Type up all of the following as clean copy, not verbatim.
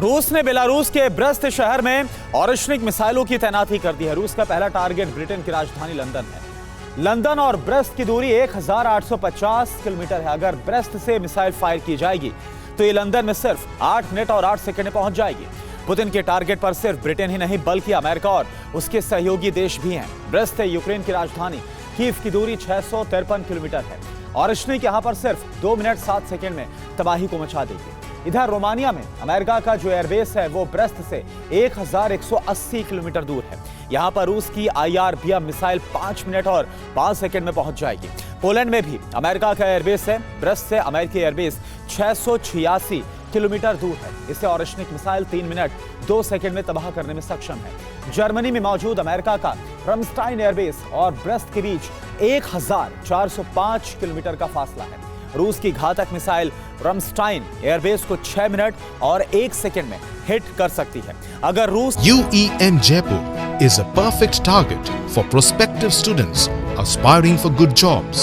रूस ने बेलारूस के ब्रेस्ट शहर में ऑरिशनिक मिसाइलों की तैनाती कर दी है। रूस का पहला टारगेट ब्रिटेन की राजधानी लंदन है। लंदन और ब्रेस्ट की दूरी 1850 किलोमीटर है। अगर ब्रेस्ट से मिसाइल फायर की जाएगी तो ये लंदन में सिर्फ 8 मिनट और 8 सेकंड में पहुंच जाएगी। पुतिन के टारगेट पर सिर्फ ब्रिटेन ही नहीं बल्कि अमेरिका और उसके सहयोगी देश भी हैं। ब्रेस्ट से यूक्रेन की राजधानी कीव की दूरी 653 किलोमीटर है। ऑरिशनिक यहां पर सिर्फ 2 मिनट 7 सेकंड में तबाही को मचा देगी। इधर रोमानिया में अमेरिका का जो एयरबेस है वो ब्रेस्ट से 1180 किलोमीटर दूर है। यहां पर रूस की IRBM मिसाइल 5 मिनट और 5 सेकंड में पहुंच जाएगी। पोलैंड में भी अमेरिका का एयरबेस है। ब्रेस्ट से अमेरिकी एयरबेस 686 किलोमीटर दूर है। इसे ऑरिशनिक मिसाइल 3 मिनट 2 सेकंड में तबाह करने में सक्षम है। जर्मनी में मौजूद अमेरिका का रमस्टाइन एयरबेस और ब्रेस्ट के बीच 1405 किलोमीटर का फासला है। रूस की घातक मिसाइल रमस्टाइन एयरबेस को 6 मिनट और 1 सेकंड में हिट कर सकती है। अगर रूस UEM Jaipur is a perfect target for prospective students aspiring for good jobs,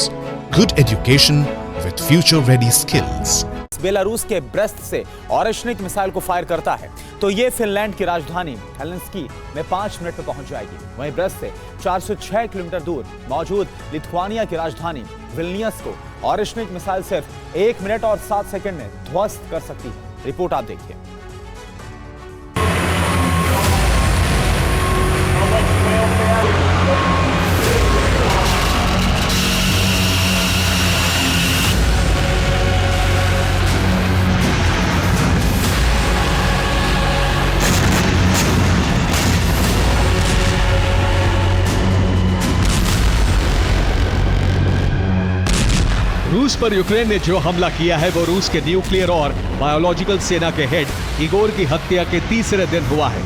good education with future-ready skills. Belarus के ब्रेस्ट से ऑरिशनिक मिसाइल को फायर करता है तो ये फिनलैंड की राजधानी हेलसिंकी में 5 मिनट में पहुंच जाएगी। वहीं ब्रेस्ट से 406 किलोमीटर दूर मौजूद लिथुआनिया की राजधानी विल्नियस को ऑरिशनिक मिसाइल सिर्फ 1 मिनट और 7 सेकंड में ध्वस्त कर सकती है। रिपोर्ट आप देखिए। रूस पर यूक्रेन ने जो हमला किया है वो रूस के न्यूक्लियर और बायोलॉजिकल सेना के हेड इगोर की हत्या के तीसरे दिन हुआ है।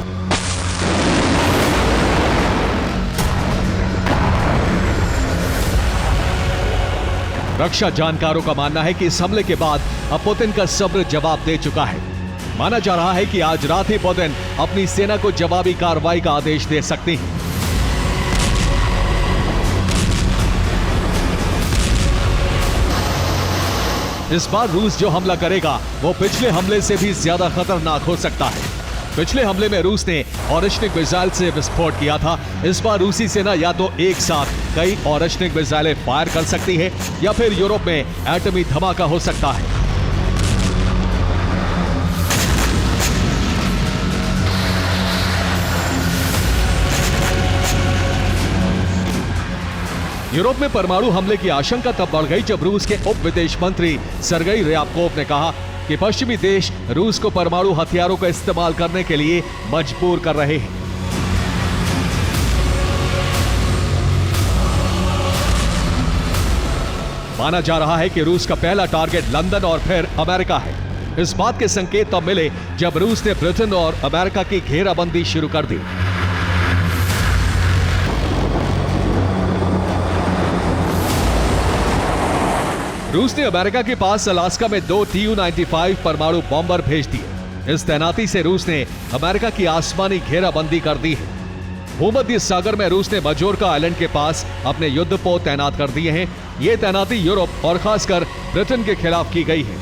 रक्षा जानकारों का मानना है कि इस हमले के बाद अब पुतिन का सब्र जवाब दे चुका है। माना जा रहा है कि आज रात ही पुतिन अपनी सेना को जवाबी कार्रवाई का आदेश दे सकते हैं। इस बार रूस जो हमला करेगा वो पिछले हमले से भी ज्यादा खतरनाक हो सकता है। पिछले हमले में रूस ने ऑरिशनिक मिसाइल से विस्फोट किया था। इस बार रूसी सेना या तो एक साथ कई ऑरिशनिक मिसाइलें फायर कर सकती है या फिर यूरोप में एटमी धमाका हो सकता है। यूरोप में परमाणु हमले की आशंका तब बढ़ गई जब रूस के उप विदेश मंत्री सरगेई ryabkov ने कहा कि पश्चिमी देश रूस को परमाणु हथियारों का इस्तेमाल करने के लिए मजबूर कर रहे हैं। माना जा रहा है कि रूस का पहला टारगेट लंदन और फिर अमेरिका है। इस बात के संकेत तब मिले जब रूस ने ब्रिटेन और अमेरिका की घेराबंदी शुरू कर दी। रूस ने अमेरिका के पास अलास्का में 2 Tu-95 परमाणु बॉम्बर भेज दिए। इस तैनाती से रूस ने अमेरिका की आसमानी घेराबंदी कर दी है। भूमध्य सागर में रूस ने मजोर्का आइलैंड के पास अपने युद्धपोत तैनात कर दिए हैं। ये तैनाती यूरोप और खासकर ब्रिटेन के खिलाफ की गई है।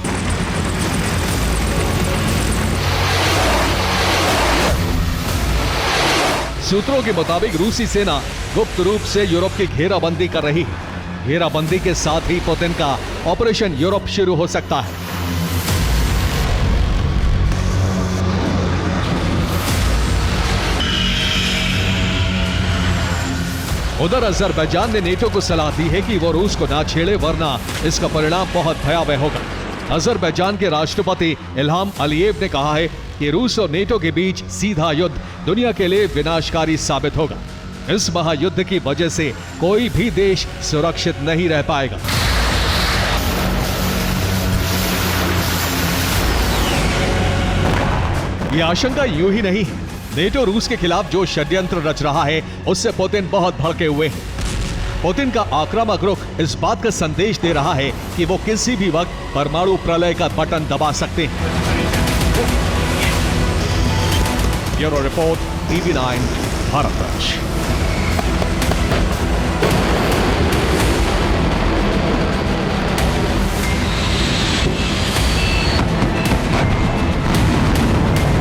सूत्रों के मुताबिक रूसी सेना गुप्त रूप से यूरोप की घेराबंदी कर रही है। घेराबंदी के साथ ही पुतिन का ऑपरेशन यूरोप शुरू हो सकता है। उधर अजरबैजान ने नेटो को सलाह दी है कि वो रूस को ना छेड़े वरना इसका परिणाम बहुत भयावह होगा। अजरबैजान के राष्ट्रपति इल्हाम अलीयेव ने कहा है कि रूस और नेटो के बीच सीधा युद्ध दुनिया के लिए विनाशकारी साबित होगा। इस महायुद्ध की वजह से कोई भी देश सुरक्षित नहीं रह पाएगा। यह आशंका यूं ही नहीं है। नेटो रूस के खिलाफ जो षड्यंत्र रच रहा है उससे पुतिन बहुत भड़के हुए हैं। पुतिन का आक्रामक रुख इस बात का संदेश दे रहा है कि वो किसी भी वक्त परमाणु प्रलय का बटन दबा सकते हैं। Bureau report, TV9 Bharat.